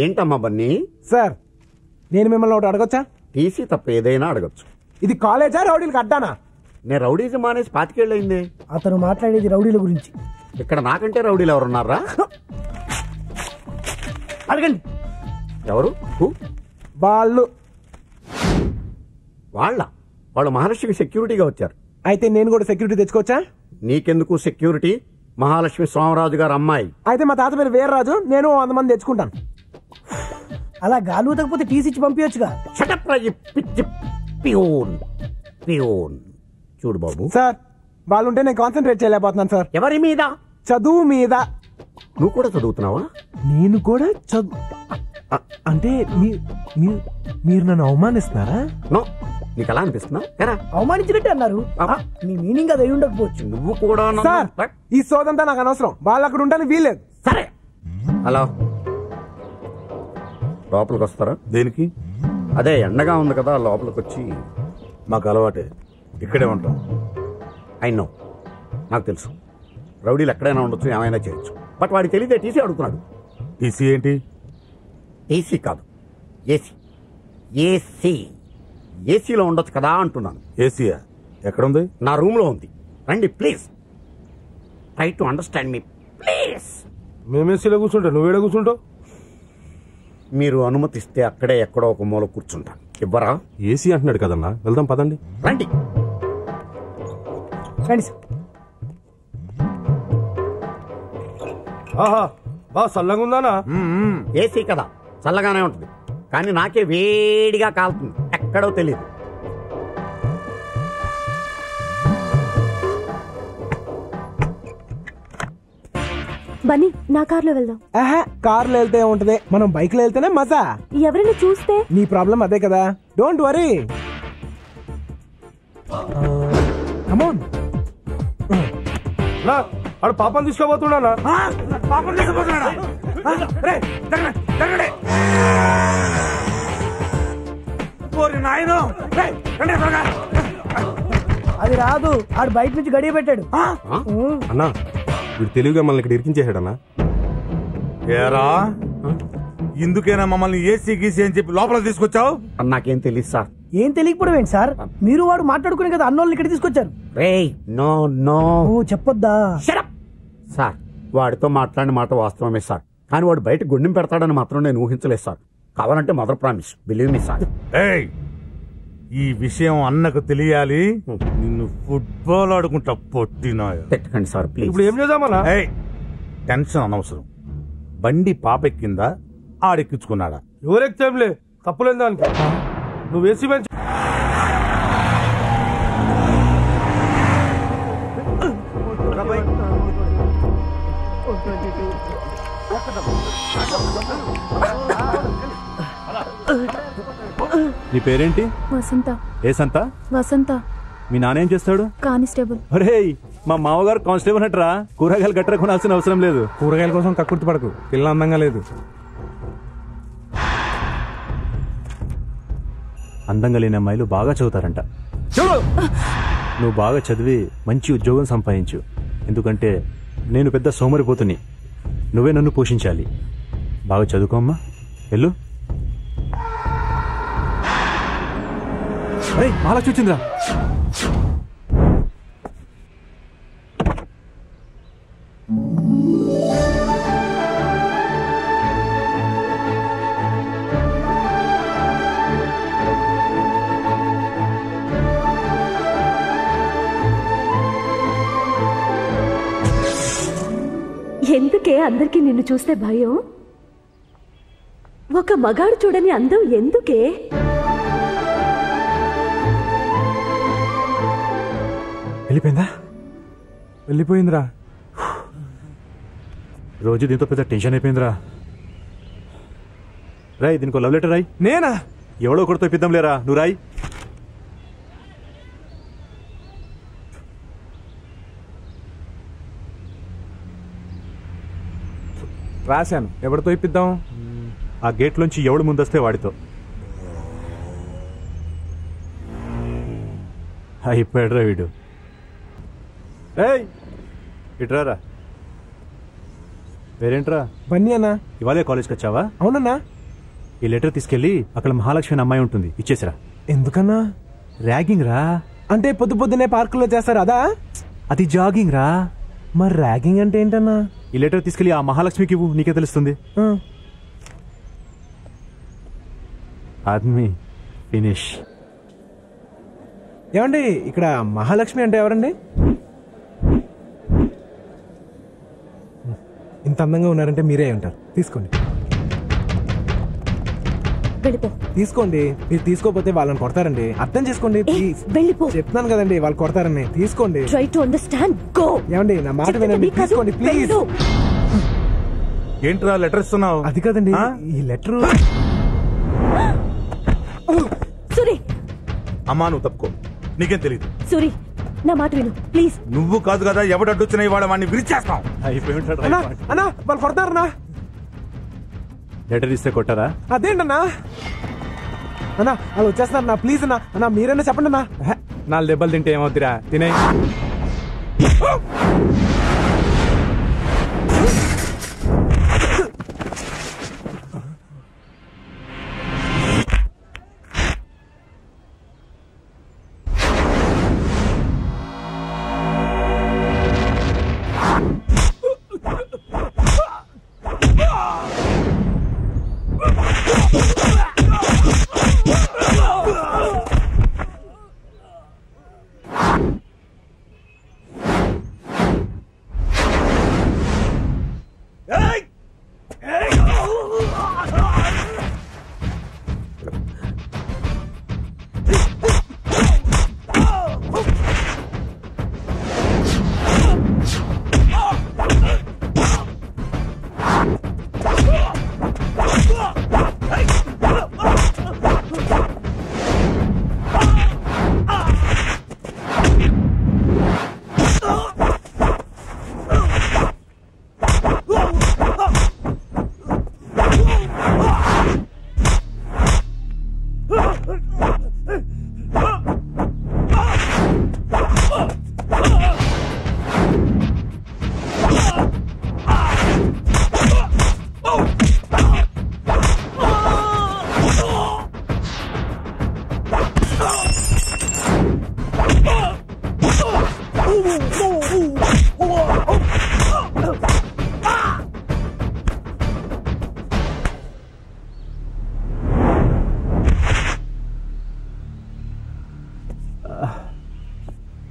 ఏంటమ్మా బన్నీ? సార్ నేను మిమ్మల్ని ఒకటి అడగొచ్చా? టీసీ తప్ప ఏదైనా అడగచ్చు. ఇది కాలేజా రౌడీలకు అడ్డానా? నేను రౌడీజం మానేసి 25 ఏళ్ళయింది. అతను మాట్లాడేది రౌడీల గురించి. ఇక్కడ నాకంటే రౌడీలు ఎవరున్నారా? అడగండి. ఎవరు? వాళ్ళు వాళ్ళు మహాలక్ష్మి సెక్యూరిటీగా వచ్చారు. అయితే నేను కూడా సెక్యూరిటీ తెచ్చుకోవచ్చా? నీకెందుకు సెక్యూరిటీ? మహాలక్ష్మి సోమరాజు గారు అమ్మాయి. అయితే మా తాత పేరు వీర్రాజు, నేను 100 మంది తెచ్చుకుంటాను. అలా గాలి ఊతకపోతే టీసీ ఇచ్చి పంపించచ్చుగా. చూడు బాబు సార్, వాళ్ళు ఉంటే నేను కాన్సన్ట్రేట్ చేయలేకపోతున్నాను సార్. ఎవరి మీద? చదువు మీద. నువ్వు కూడా చదువుతున్నావా? నేను కూడా అంటే మీరు నన్ను అవమానిస్తున్నారా? నో, నీకు ఎలా అనిపిస్తున్నా? అవమానించినట్టే అన్నారు. మీ మీనింగ్ అది అయి ఉండకపోవచ్చు. నువ్వు కూడా సార్, ఈ సోదంతా నాకు అనవసరం. వాళ్ళు అక్కడ ఉండడానికి వీల్లేదు. సరే, హలో, లోపలికి వస్తారా? దేనికి? అదే ఎండగా ఉంది కదా, లోపలికి వచ్చి. మాకు అలవాటే, ఇక్కడే ఉంటాం. నో, నాకు తెలుసు రౌడీలు ఎక్కడైనా ఉండొచ్చు, ఏమైనా చేయొచ్చు. బట్ వాడికి తెలియదే టీసీ అడుగుతున్నాడు. టీసీ ఏంటి? టీసీ కాదు, ఏసీ. ఏసీలో ఉండొచ్చు కదా అంటున్నాను. ఏసీయా? ఎక్కడుంది? నా రూమ్ లో ఉంది. రండి please. Try to understand me please. మేము ఏసీలో కూర్చుంటా, నువ్వేడ కూర్చుంటావు? మీరు అనుమతిస్తే అక్కడే ఎక్కడో ఒక మూల కూర్చుంటాను. ఇవ్వరా? ఏసీ అంటున్నాడు కదన్నా, వెళ్దాం పదండి. రండి. ఆహా, బా చల్లగా ఉందానా? ఏసీ కదా, చల్లగానే ఉంటుంది. కానీ నాకే వేడిగా కాలుతుంది, ఎక్కడో తెలియదు. బన్నీ, నా కార్లో వెళ్దాం. కార్లో వెళ్తే ఉంటది, మనం బైక్ లో వెళ్తేనే మజా. ఎవరైనా చూస్తే? నీ ప్రాబ్లం అదే కదా, డోంట్ వరీ. కమోన్. ఆడు పాపం తీసుకోబోతున్నా. అది రాదు, ఆడు బయట నుంచి గడియ పెట్టాడు. అన్నా, వీడు తెలివిగా మనల్ని ఇక్కడ ఇరికించేశాడన్నా. ఏరా, ఇందుకేనా మమ్మల్ని ఏసీ గీసీ అని చెప్పి లోపల తీసుకొచ్చావు? నాకేం తెలియదు సార్. ఏం తెలియకపోవడం ఏంటి సార్? మీరు వాడు మాట్లాడుకునే కదా అన్నోళ్ళని ఇక్కడ తీసుకొచ్చారు. చెప్పొద్దా సార్? వాడితో మాట్లాడిన మాట వాస్తవమే సార్, కానీ వాడు బయట గుండెం పెడతాడని మాత్రం నేను ఊహించలేదు సార్. కావాలంటే mother promise, believe me sir. ఈ విషయం అన్నకు తెలియాలి. నిన్ను ఫుట్బాల్ ఆడుకుంటా పొట్టినా. పెట్టకండి సార్ ప్లీజ్. ఇప్పుడు ఏం చేద్దామన్నా? టెన్షన్ అనవసరం. బండి పాపెక్కిందా, ఆడెక్కించుకున్నాడా? ఎవరెక్కేంలే, తప్పులేని దానికి. నువ్వు వేసి మంచి నీ పేరేంటి? వసంత. ఏ సంత? వసంత. మీ నాన్న ఏం చేస్తాడు? కానిస్టేబుల్. అరే, మా మామగారు కానిస్టేబుల్ అంటరా. కూరగాయలు గట్రా కొనాల్సిన అవసరం లేదు. కూరగాయల కోసం కక్కుర్తి పడకు, పిల్ల అందంగా లేదు. అందంగా లేని అమ్మాయిలు బాగా చదువుతారంట. నువ్వు బాగా చదివి మంచి ఉద్యోగం సంపాదించు. ఎందుకంటే నేను పెద్ద సోమరిపోతుని, నువ్వే నన్ను పోషించాలి. బాగా చదువుకోమ్మా, వెళ్ళు. మహాలక్ష్మి వచ్చిందిరా. ఎందుకే అందరికీ నిన్ను చూస్తే భయం? ఒక మగాడు చూడని అందం ఎందుకే? వెళ్ళిపోయిందా? వెళ్ళిపోయిందిరా. రోజు దీంతో పెద్ద టెన్షన్ అయిపోయిందిరా. రాయ్, దీనికి లవ్ లెటర్ రాయ్. నేనా? ఎవడో ఒకటితో ఇప్పిద్దాం లేరా, నువ్వు రాయ్. రాశాను. ఎవరితో ఇప్పిద్దాం? ఆ గేట్లోంచి ఎవడు ముందొస్తే వాడితో. అయిపోయాడురా వీడు. ఏయ్, ఇట్రారా. వేరేంట్రా బన్నీ అన్నా. ఇవాళే కాలేజ్కి వచ్చావా? అవునన్నా. ఈ లెటర్ తీసుకెళ్లి అక్కడ మహాలక్ష్మి అమ్మాయి ఉంటుంది, ఇచ్చేసిరా. ఎందుకన్నా? ర్యాగింగ్ రా. అంటే పొద్దున్నే పార్కులో చేస్తారు అదా? అది జాగింగ్ రా. మరి ర్యాగింగ్ అంటే ఏంటన్నా? ఈ లెటర్ తీసుకెళ్లి ఆ మహాలక్ష్మికి ఇవ్వు, నీకే తెలుస్తుంది. ఆద్మీ ఫినిష్. ఏమండి ఇక్కడ మహాలక్ష్మి అంటే ఎవరండి? ఇంత అందంగా ఉన్నారంటే మీరే ఉంటారు. తీసుకోండి వెళ్ళిపో. తీసుకోండి. మీరు తీసుకోపోతే వాళ్ళని కొడతారండి. అర్థం చేసుకోండి ప్లీజ్. వెళ్ళిపో. చెప్తున్నాను కదండి వాళ్ళు కొడతారని. తీసుకోండి. Try to understand. గో. ఏమండి నా మాట వినండి. తీసుకోండి ప్లీజ్. ఏంట్రా లెటర్ ఇస్తున్నావు? అది కదండి ఈ లెటర్. సూరి. అమ్మా నువ్వు తప్పుకో, నీకేం తెలియదు. సూరి నా మాట విను ప్లీజ్. నువ్వు కాదు కదా ఎవడడ్డొచ్చినా వాడు వాడిని విరిచేస్తాం. అన్నా వాళ్ళు కొడతారన్నా. లెటర్ ఇస్తే కొట్టారా? అదేంటన్నా? అన్నా వాళ్ళు వచ్చేస్తున్నారన్నా. ప్లీజ్ అన్నా. అన్నా మీరైనా చెప్పండి అన్నా. 4 దెబ్బలు తింటే ఏమవుతురా? తినే.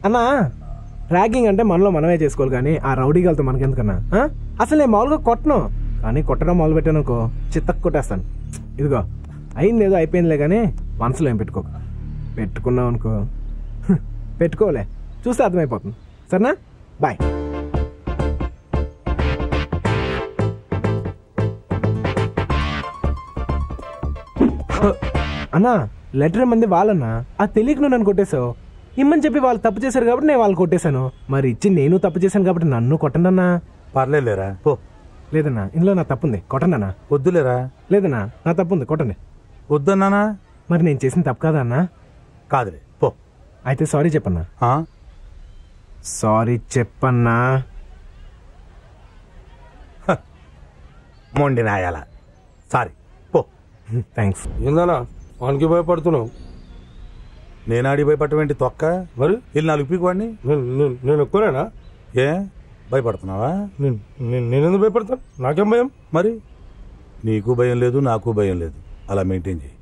అన్నా ర్యాగింగ్ అంటే మనలో మనమే చేసుకోవాలి కానీ ఆ రౌడీగాలతో మనకెందుకన్నా? అసలు నేను మామూలుగా కొట్టను, కానీ కొట్టడం మొదలు పెట్టాను అనుకో చిత్తకు కొట్టేస్తాను. ఇదిగో అయింది ఏదో అయిపోయిందిలే కానీ మనసులో ఏం పెట్టుకోక. పెట్టుకున్నావు అనుకో పెట్టుకోలే చూస్తే అర్థమైపోతుంది. సరేనా? బాయ్. అన్నా లెటర్ మంది వాళ్ళన్నా, అది తెలియక నువ్వు నన్ను కొట్టేశావు. ఇమ్మని చెప్పి వాళ్ళు తప్పు చేశారు కాబట్టి నేను వాళ్ళు కొట్టేశాను. మరి ఇచ్చి నేను తప్పు చేశాను కాబట్టి నన్ను కొట్టండి అన్నా. పర్లేదులేరా పో. లేదన్నా ఇందులో నా తప్పుంది, కొట్టండి అన్నా. వద్దులేరా. లేదన్నా నా తప్పుంది, కొట్టండి. వద్దన్నానా? మరి నేను చేసిన తప్పు కాదా అన్నా? కాదులే పో. అయితే సారీ చెప్పన్నా. సారీ చెప్పన్నా. మొండి నాయాల సారీ పో. థ్యాంక్స్. ఏందన్నా వానికి భయపడుతున్నావు? నేను ఆడి భయపడటమేంటి తొక్క? మరి వీళ్ళు 4 పీకు వాడిని. నేను ఎక్కువనేనా? ఏ భయపడుతున్నావా? నేనెందుకు భయపడతాను? నాకేం భయం? మరి నీకు భయం లేదు నాకు భయం లేదు, అలా మెయింటైన్ చేయి.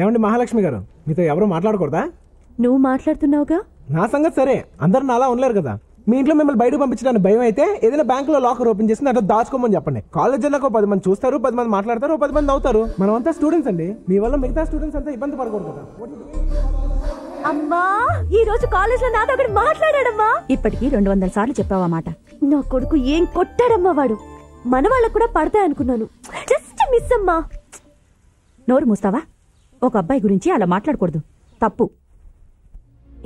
ఏమండి మహాలక్ష్మి గారు మీతో ఎవరు మాట్లాడకూడదా? నువ్వు మాట్లాడుతున్నావుగా. నా సంగతి సరే, అందరు నాలా ఉండలేరు కదా. మీ ఇంట్లో మిమ్మల్ని బయటకు పంపించడానికి భయం అయితే ఏదైనా బ్యాంక్ లో లాకర్ ఓపెన్ చేసి అట్లా దాచుకోమని చెప్పండి. కాలేజ్ అన్నాక 10 మంది చూస్తారు, 10 మంది మాట్లాడతారు, 10 మంది అవుతారు. మనం అంతా స్టూడెంట్స్ అండి. మీ వల్ల మిగతా స్టూడెంట్స్ అంతా ఇబ్బంది పడకూడదు కదా. అమ్మా ఈ రోజు కాలేజ్ లో నాతో ఒకడు మాట్లాడాడమ్మా. ఇప్పటికి 200 సార్లు చెప్పావా మాట? నా కొడుకు ఏం కొట్టాడమ్మా వాడు. మన వాళ్ళకు కూడా పడతాయనుకున్నాను, జస్ట్ మిస్ అమ్మా. నోరు మూస్తావా? ఒక అబ్బాయి గురించి అలా మాట్లాడకూడదు, తప్పు.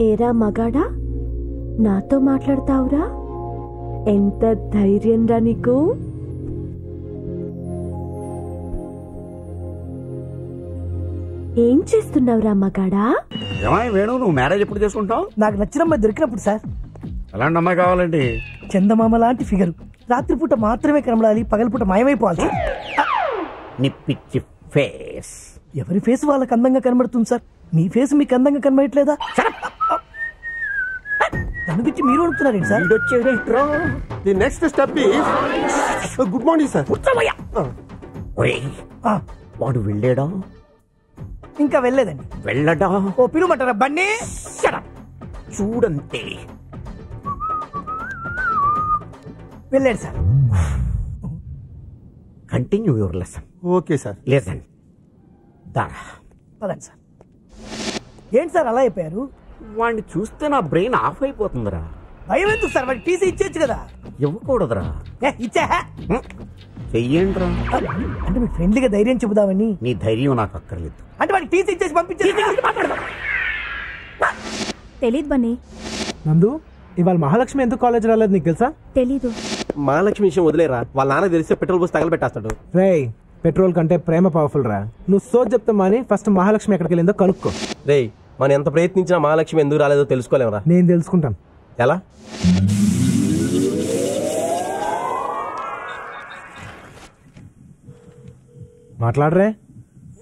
ఏరా మగాడా నాతో మాట్లాడతావురా? ఎంత ధైర్యం రా నీకు? ఏం చేస్తున్నావురా మగాడా? ఏమై వేణు, నువ్వు మ్యారేజ్ ఎప్పుడు చేసుకుంటావు? నాకు నచ్చిన అమ్మాయి దొరికినప్పుడు సార్. ఎలాంటి అమ్మాయి కావాలండి? చందమామ లాంటి ఫిగర్. రాత్రిపూట మాత్రమే కనబడాలి, పగలపూట మాయమైపోవాలి. నీ పిచ్చి ఫేస్. ఎవరి ఫేస్ వాళ్ళకి అందంగా కనబడుతుంది సార్. మీ ఫేస్ మీకు అందంగా కనబడట్లేదా? దాని గురించి మీరు అడుగుతున్నారేంటి sir? The next step is good morning sir. వాడు వెళ్ళాడా? ఇంకా వెళ్ళలేదండి. వెళ్ళడా? ఓ పిలుమంటారా బండి? చూడంతే. వెళ్ళాడు sir. Continue your lesson. Okay sir. Lesson. పదండి సార్. ఏంటి సార్ అలా అయిపోయారు? వాడిని చూస్తే నా బ్రెయిన్ ఆఫ్ అయిపోతుందిరా. భయం ఎందుకు సార్? వాడికి టీసీ ఇచ్చేచ్చు కదా. ఇవ్వకూడదురా. ఇచ్చా చెయ్యండిరా. అంటే మీకు ఫ్రెండ్లీగా ధైర్యం చెబుదామని. నీ ధైర్యం నాకు అక్కర్లేదు. అంటే వాడికి టీసీ ఇచ్చేసి పంపించేది. తెలీదు బన్నీ. నందు, ఇవాళ మహాలక్ష్మి ఎందుకు కాలేజ్ రాలేదు నీకు తెలుసా? తెలీదు. మహాలక్ష్మి విషయం వదిలేరా, వాళ్ళ నాన్న తెలిస్తే పెట్రోల్ పోసి తగలబెట్టేస్తాడు. రేయ్, పెట్రోల్ కంటే ప్రేమ పవర్ఫుల్ రా. నువ్వు సోచ్ చెప్తా మాని ఫస్ట్ మహాలక్ష్మి ఎక్కడికి వెళ్ళిందో కనుక్కో. రేయ్, మనం ఎంత ప్రయత్నించినా మహాలక్ష్మి ఎందుకు రాలేదో తెలుసుకోలేమరా? నేను తెలుసుకుంటాను. ఎలా? మాట్లాడరే.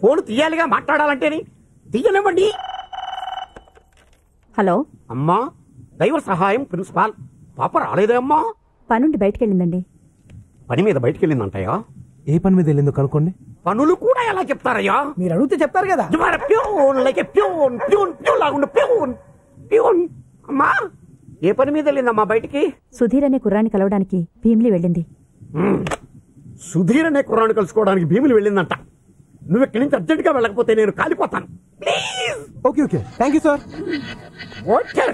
ఫోన్ తీయాలిగా మాట్లాడాలంటేని. తీయనివ్వండి. హలో అమ్మా, డ్రైవర్ సహాయం ప్రిన్సిపాల్. పాప రాలేదే అమ్మా? పనుండి బయటకెళ్ళిందండి. పని మీద బయటికి వెళ్ళిందంటయ్యా. ఏ పని మీద వెళ్ళిందో కనుక్కోండి. పనులు కూడా ఎలా చెప్తారయ్యా? మీరు అడిగితే చెప్తారు కదా. అమ్మా, ఏ పని మీద వెళ్ళిందమ్మా బయటికి? సుధీర్ అనే కుర్రాన్ని కలవడానికి భీమిలి వెళ్ళింది. సుధీర్ అనే కుర్రాన్ని కలుసుకోవడానికి భీములు వెళ్ళిందంట. నువ్వు ఇక్కడి నుంచి అర్జెంట్ గా వెళ్ళకపోతే నేను కాలిపోతాను. Please. Okay okay, thank you sir. Okay.